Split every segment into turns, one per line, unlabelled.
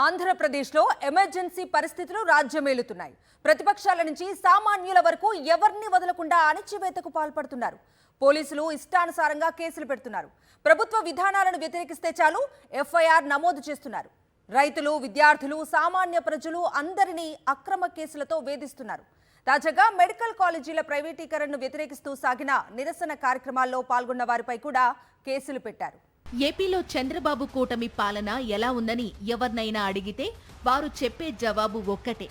ఆంధ్రప్రదేశ్లో ఎమర్జెన్సీ పరిస్థితులు రాజ్యమేలుతున్నాయి. ప్రతిపక్షాల నుంచి సామాన్యుల వరకు ఎవరిని వదలకుండా అణచివేతకు పాల్పడుతున్నారు. పోలీసులు ఇష్టానుసారంగా కేసులు పెడుతున్నారు. ప్రభుత్వ విధానాలను వ్యతిరేకిస్తే చాలు ఎఫ్ఐఆర్ నమోదు చేస్తున్నారు. రైతులు, విద్యార్థులు, సామాన్య ప్రజలు అందరినీ అక్రమ కేసులతో వేధిస్తున్నారు. తాజాగా మెడికల్ కాలేజీల ప్రైవేటీకరణను వ్యతిరేకిస్తూ సాగిన నిరసన కార్యక్రమాల్లో పాల్గొన్న వారిపై కూడా కేసులు పెట్టారు.
ఏపీలో చంద్రబాబు కూటమి పాలన ఎలా ఉందని ఎవరినైనా అడిగితే వారు చెప్పే జవాబు ఒక్కటే: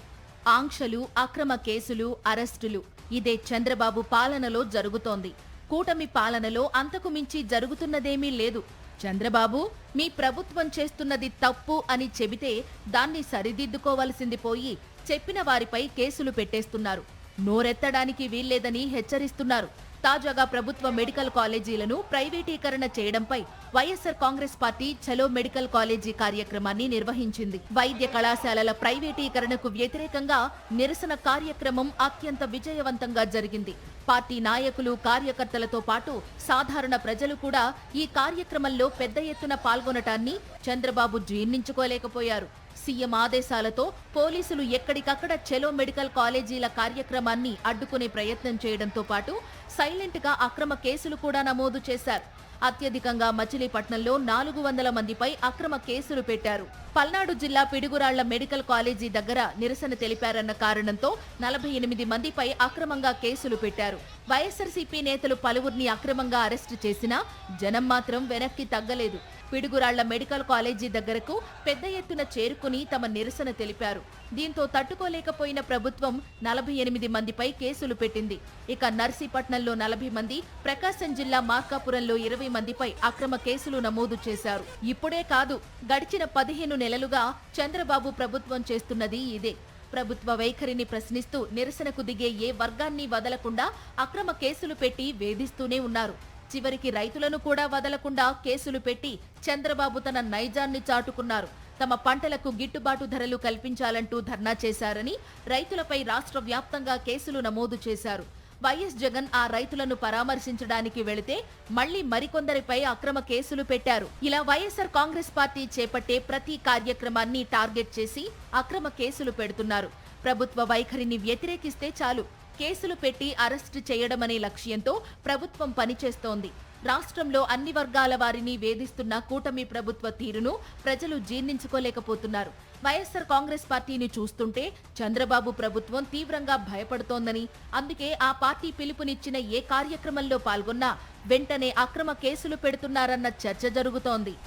ఆంక్షలు, అక్రమ కేసులు, అరెస్టులు. ఇదే చంద్రబాబు పాలనలో జరుగుతోంది. కూటమి పాలనలో అంతకు మించి జరుగుతున్నదేమీ లేదు. చంద్రబాబు, మీ ప్రభుత్వం చేస్తున్నది తప్పు అని చెబితే దాన్ని సరిదిద్దుకోవలసింది పోయి చెప్పిన వారిపై కేసులు పెట్టేస్తున్నారు. నోరెత్తడానికి వీల్లేదని హెచ్చరిస్తున్నారు. తాజాగా ప్రభుత్వ మెడికల్ కాలేజీలను ప్రైవేటీకరణ చేయడంపై వైఎస్సార్ కాంగ్రెస్ పార్టీ చలో మెడికల్ కాలేజీ కార్యక్రమాన్ని నిర్వహించింది. వైద్య కళాశాలల ప్రైవేటీకరణకు వ్యతిరేకంగా నిరసన కార్యక్రమం అత్యంత విజయవంతంగా జరిగింది. పార్టీ నాయకులు, కార్యకర్తలతో పాటు సాధారణ ప్రజలు కూడా ఈ కార్యక్రమంలో పెద్ద ఎత్తున పాల్గొనటాన్ని చంద్రబాబు జీర్ణించుకోలేకపోయారు. సీఎం ఆదేశాలతో పోలీసులు ఎక్కడికక్కడ చలో మెడికల్ కాలేజీల కార్యక్రమాన్ని అడ్డుకునే ప్రయత్నం చేయడంతో పాటు సైలెంట్ గా అక్రమ కేసులు కూడా నమోదు చేశారు. అత్యధికంగా మచిలీపట్నంలో 400 మందిపై అక్రమ కేసులు పెట్టారు. పల్నాడు జిల్లా పిడుగురాళ్ల మెడికల్ కాలేజీ దగ్గర నిరసన తెలిపారన్న కారణంతో 48 మందిపై అక్రమంగా కేసులు పెట్టారు. వైఎస్సార్సీపీ నేతలు పలువురిని అక్రమంగా అరెస్టు చేసినా జనం మాత్రం వెనక్కి తగ్గలేదు. పిడుగురాళ్ల మెడికల్ కాలేజీ దగ్గరకు పెద్ద ఎత్తున చేరుకుని తమ నిరసన తెలిపారు. దీంతో తట్టుకోలేకపోయిన ప్రభుత్వం 48 మందిపై కేసులు పెట్టింది. ఇక నర్సీపట్నంలో 40 మంది, ప్రకాశం జిల్లా మార్కాపురంలో 20 మందిపై అక్రమ కేసులు నమోదు చేశారు. ఇప్పుడే కాదు, గడిచిన 15 నెలలుగా చంద్రబాబు ప్రభుత్వం చేస్తున్నది ఇదే. ప్రభుత్వ వైఖరిని ప్రశ్నిస్తూ నిరసనకు దిగే ఏ వర్గాన్ని వదలకుండా అక్రమ కేసులు పెట్టి వేధిస్తూనే ఉన్నారు. చివరికి రైతులను కూడా వదలకుండా కేసులు పెట్టి చంద్రబాబు తన నైజాన్ని చాటుకున్నారు. తమ పంటలకు గిట్టుబాటు ధరలు కల్పించాలంటూ ధర్నా చేశారని రైతులపై రాష్ట్ర వ్యాప్తంగా కేసులు నమోదు చేశారు. వైఎస్ జగన్ ఆ రైతులను పరామర్శించడానికి వెళితే మళ్లీ మరికొందరిపై అక్రమ కేసులు పెట్టారు. ఇలా వైఎస్సార్ కాంగ్రెస్ పార్టీ చేపట్టే ప్రతి కార్యక్రమాన్ని టార్గెట్ చేసి అక్రమ కేసులు పెడుతున్నారు. ప్రభుత్వ వైఖరిని వ్యతిరేకిస్తే చాలు కేసులు పెట్టి అరెస్టు చేయడమనే లక్ష్యంతో ప్రభుత్వం పనిచేస్తోంది. రాష్ట్రంలో అన్ని వర్గాల వారిని వేధిస్తున్న కూటమి ప్రభుత్వ తీరును ప్రజలు జీర్ణించుకోలేకపోతున్నారు. వైఎస్సార్ కాంగ్రెస్ పార్టీని చూస్తుంటే చంద్రబాబు ప్రభుత్వం తీవ్రంగా భయపడుతోందని, అందుకే ఆ పార్టీ పిలుపునిచ్చిన ఏ కార్యక్రమంలో పాల్గొన్నా వెంటనే అక్రమ కేసులు పెడుతున్నారన్న చర్చ జరుగుతోంది.